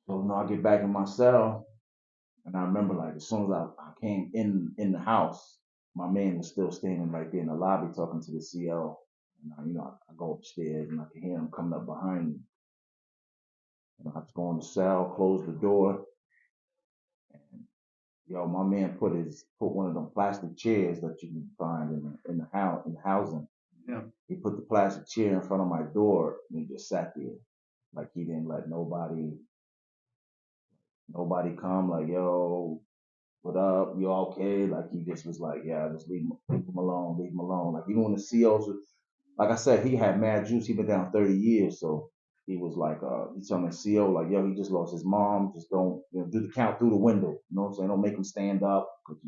So I get back in my cell, and I remember like as soon as I came in the house, my man was still standing right there in the lobby talking to the CO. And I go upstairs and I can hear him coming up behind me. And I have to go in the cell, close the door, and my man put one of them plastic chairs that you can find in the house in the housing. Yeah. He put the plastic chair in front of my door and he just sat there. Like he didn't let nobody come, like, yo, what up? You okay? Like he just was like, yeah, just leave him alone, leave him alone. Like even when the COs, like I said, he had mad juice. He been down 30 years, so he was like, he's telling the CO like, yo, he just lost his mom. Just don't, do the count through the window. You know what I'm saying? Don't make him stand up, cause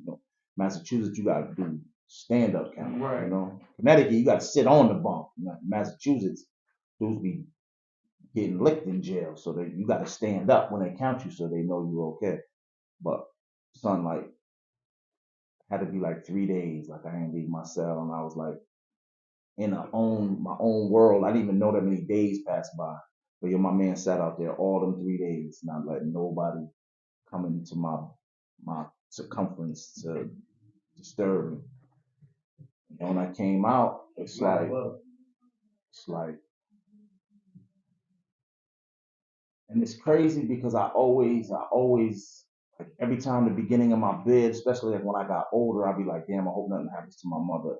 Massachusetts, you got to do stand up count. Right. Connecticut, you got to sit on the bunk. Massachusetts, dudes be getting licked in jail, so that you got to stand up when they count you, so they know you're okay. But son, like, had to be like 3 days. Like I didn't leave my cell, and I was like in my own world. I didn't even know that many days passed by. But my man sat out there all them 3 days, not letting nobody come into my circumference to disturb me. And when I came out, it's like, and it's crazy because I always, like every time the beginning of my bid, especially like when I got older, I'd be like, damn, I hope nothing happens to my mother.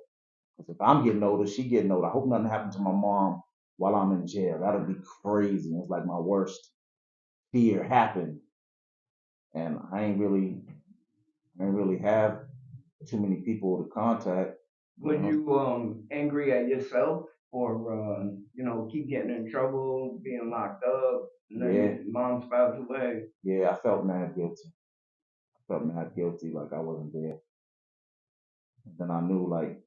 Because if I'm getting older, she getting older. I hope nothing happened to my mom while I'm in jail. That'll be crazy. It's like my worst fear happened, and I ain't really have too many people to contact. Was you angry at yourself for keep getting in trouble, being locked up, and then your mom's passed away? Yeah, I felt mad guilty. I felt mad guilty, like I wasn't there. Then I knew like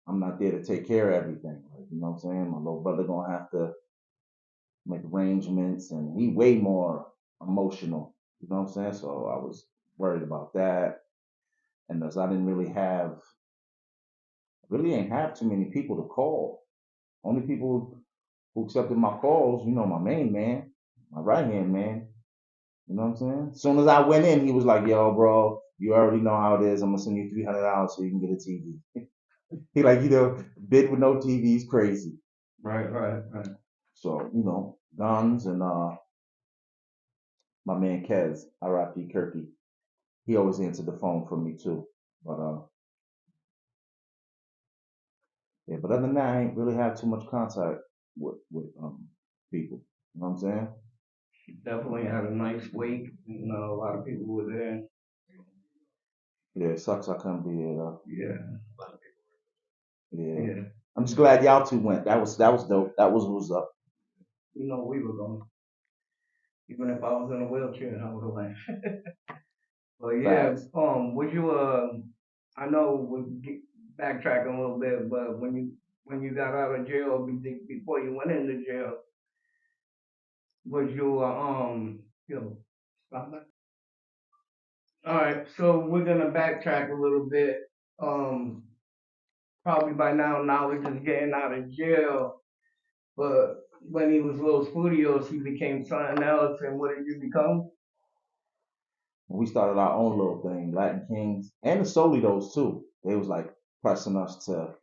I'm not there to take care of everything. Like, you know what I'm saying? My little brother gonna have to make arrangements, and he way more emotional. You know what I'm saying? So I was worried about that, and as I didn't really ain't have too many people to call. Only people who accepted my calls, my main man, my right hand man. You know what I'm saying? As soon as I went in, he was like, "Yo, bro, you already know how it is. I'm gonna send you $300 so you can get a TV." He like, bid with no TV is crazy. Right. So guns and my man Kez, R.I.P. Kirky, he always answered the phone for me too. But yeah, but other than that, I ain't really have too much contact with people. You know what I'm saying? Definitely had a nice wake. A lot of people were there. Yeah, it sucks I couldn't be there though. Yeah. Yeah. I'm just glad y'all two went. That was dope. That was what was up. We were going. Even if I was in a wheelchair, I would have went. But yeah, Facts. would you I know backtracking a little bit, but when you got out of jail, before you went into jail, was you stop that? All right, so we're gonna backtrack a little bit. Um, Probably by now, knowledge is getting out of jail, but when he was Los Studios, he became something else. And what did you become? We started our own little thing, Latin Kings, and the Solitos too. They was like pressing us to,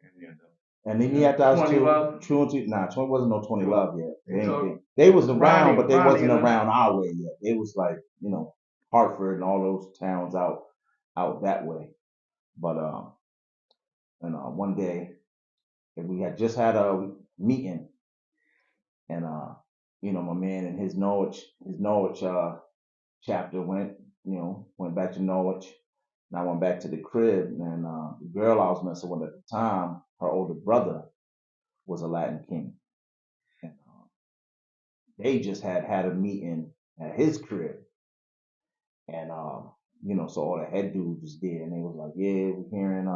and then he had us 20 too. Love? True and True, nah, 20 wasn't no 20 Love yet. So They was around, Ronnie, but they Ronnie wasn't and them. around our way yet. They was like, Hartford and all those towns out that way. But and one day, and we had just had a meeting, and my man and his Norwich chapter went back to Norwich, and I went back to the crib, and the girl I was messing with at the time, her older brother was a Latin king, and they just had a meeting at his crib, and so all the head dudes was there, and they was like, yeah, we're hearing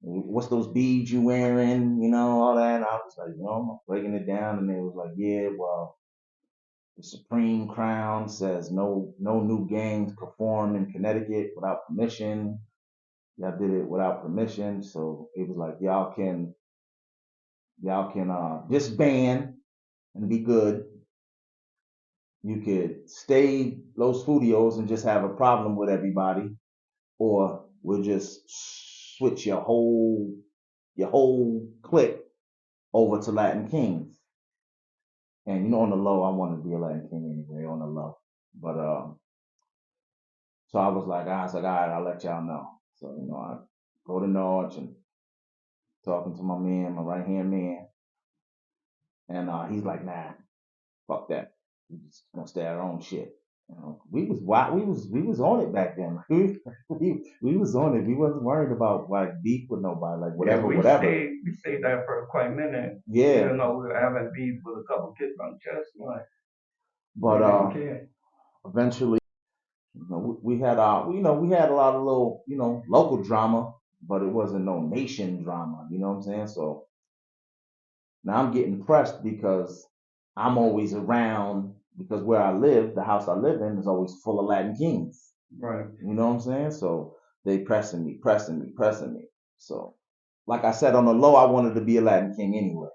what's those beads you wearing, all that. And I was like, I'm breaking it down, and they was like, yeah, well, the Supreme Crown says no new gangs perform in Connecticut without permission. Y'all did it without permission, so it was like y'all can disband and be good. you could stay Los Studios and just have a problem with everybody, or we'll just switch your whole clique over to Latin Kings. And on the low, I wanted to be a Latin King anyway, on the low. But so I was like, all right, I'll let y'all know. So I go to Norwich and talking to my man, my right hand man, and he's like, nah, fuck that. We just gonna stay our own shit. We was wild, we was on it back then. We was on it. We wasn't worried about like beef with nobody, like Yeah, whatever. we stayed there for quite a minute. Yeah. Even though we were having beef with a couple kids on chest, like we But didn't care. eventually, we had we had a lot of little local drama, but it wasn't no nation drama. You know what I'm saying? So now I'm getting pressed because I'm always around, because where I live, the house I live in is always full of Latin Kings. Right. You know what I'm saying? So they pressing me, pressing me, pressing me. So, like I said, on the low, I wanted to be a Latin King anyway,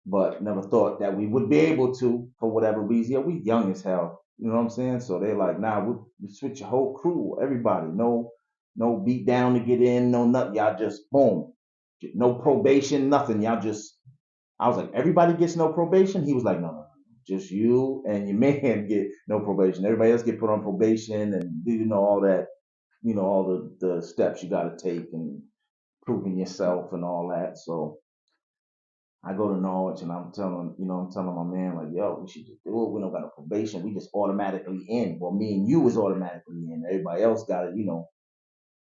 but never thought that we would be able to for whatever reason. Yeah, we young as hell. You know what I'm saying? So they're like, nah, we switch your whole crew, everybody. No beat down to get in, no nothing. Y'all just boom. No probation, nothing. Y'all just, I was like, everybody gets no probation? He was like, no. Just you and your man get no probation. Everybody else get put on probation and all that, all the steps you gotta take and proving yourself and all that. So I go to Norwich and I'm telling my man, like, yo, we should just do it. We don't got no probation. We just automatically in. Well, me and you is automatically in. Everybody else gotta,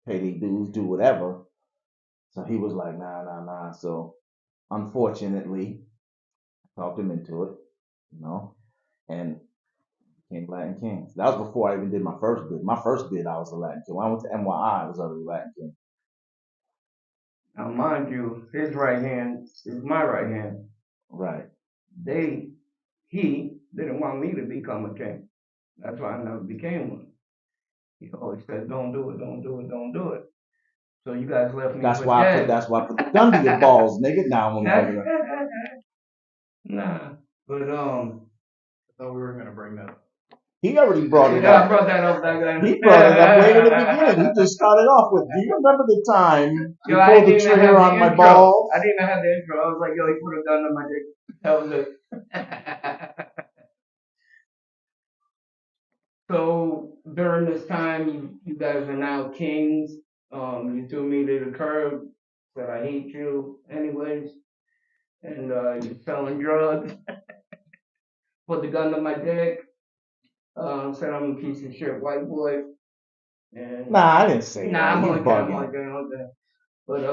pay their dues, do whatever. So he was like, nah, nah, nah. So unfortunately, I talked him into it, and became Latin King. That was before I even did my first bid. My first bid, I was a Latin King. When I went to NYI, I was already Latin King. Now, mind you, his right hand is my right hand. Right. He didn't want me to become a king. That's why I never became one. He always said, "Don't do it, don't do it, don't do it." So you guys left me That's for why I put dead. that's why I put the gun to your balls, nigga. Now I'm gonna Nah, but I thought we were gonna bring that up. He already brought it yeah, I up. brought that up back then. He brought it up way in the beginning. He just started off with, do you remember the time you Yo, I pulled didn't the even trigger have the on my intro. balls? I didn't even have the intro. I was like, yo, he put a gun on my dick. That was it. So during this time, you guys are now kings. You threw me to the curb. Said I hate you, anyways, and you're selling drugs. Put the gun to my dick. Said I'm a piece of shit white boy. And Nah, I didn't say nah, that. I'm You only kidding. I'm only bugging. kidding. I'm kidding. But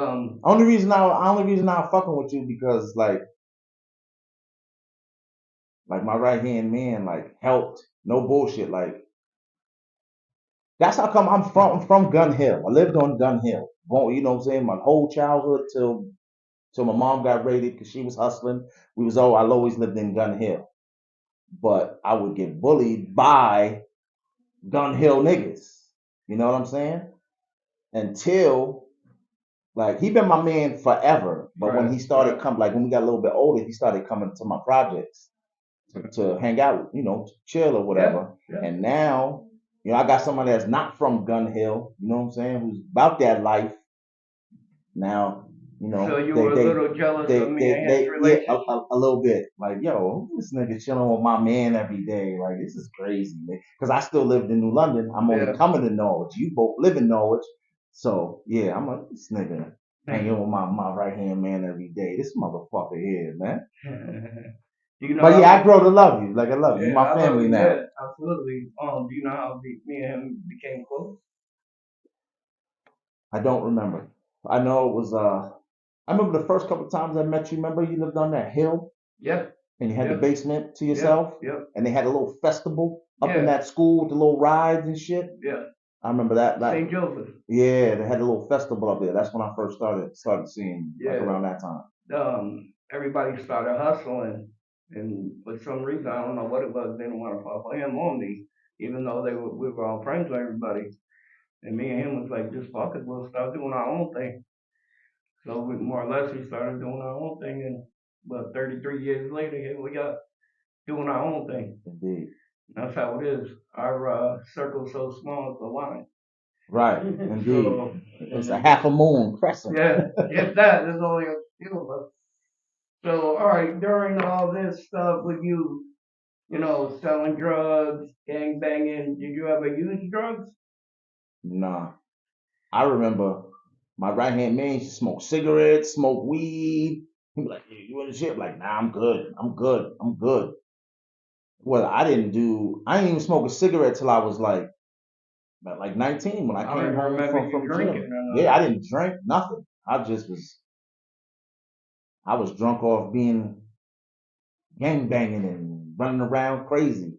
Only reason I'm fucking with you because like my right hand man like helped. No bullshit. Like that's how come I'm from Gun Hill. I lived on Gun Hill. Well, you know what I'm saying? My whole childhood till my mom got raided because she was hustling. I always lived in Gun Hill. But I would get bullied by Gun Hill niggas. You know what I'm saying? Until like he been my man forever. But when he started coming, like when we got a little bit older, he started coming to my projects to hang out, to chill or whatever. Yeah. And now, I got somebody that's not from Gun Hill, you know what I'm saying, who's about that life. Now, So you were a little jealous of me and his yeah, relationship. a little bit. Like, yo, this nigga chilling with my man every day. Like, this is crazy, man. Because I still lived in New London. I'm only coming to Norwich. You both live in Norwich. So, yeah, I'm like, this nigga hanging with my right hand man every day. This motherfucker here, man. But yeah, I grow to love you. Like, I love you. You're my family now. Yeah, absolutely. Do you know how me and him became close? I don't remember. I know it was I remember the first couple times I met you. Remember you lived on that hill? Yeah. And you had the basement to yourself? Yep. And they had a little festival up in that school with the little rides and shit? Yeah. I remember that. St. Joseph. Yeah, they had a little festival up there. That's when I first started seeing like around that time. Everybody started hustling, and for some reason, I don't know what it was, they didn't want to follow him on me, even though we were all friends with everybody. And me and him was like, just fuck it, we'll start doing our own thing. So we more or less we started doing our own thing, and 33 years later, here we are doing our own thing. Indeed. That's how it is. Our circle's so small, it's a line. Right, indeed. So, It's a half a moon crescent. yeah, if that, there's only a few of us. So, all right, during all this stuff with you, selling drugs, gang banging, did you ever use drugs? Nah, I remember my right hand man used to smoke cigarettes, smoke weed. He be like, "Yeah, you in the shit?" Like, nah, I'm good. I'm good. I'm good. Well, I didn't even smoke a cigarette till I was like about like 19 when I I don't came even home remember you from drinking jail. or Yeah, nothing. I didn't drink nothing. I was drunk off being gang banging and running around crazy.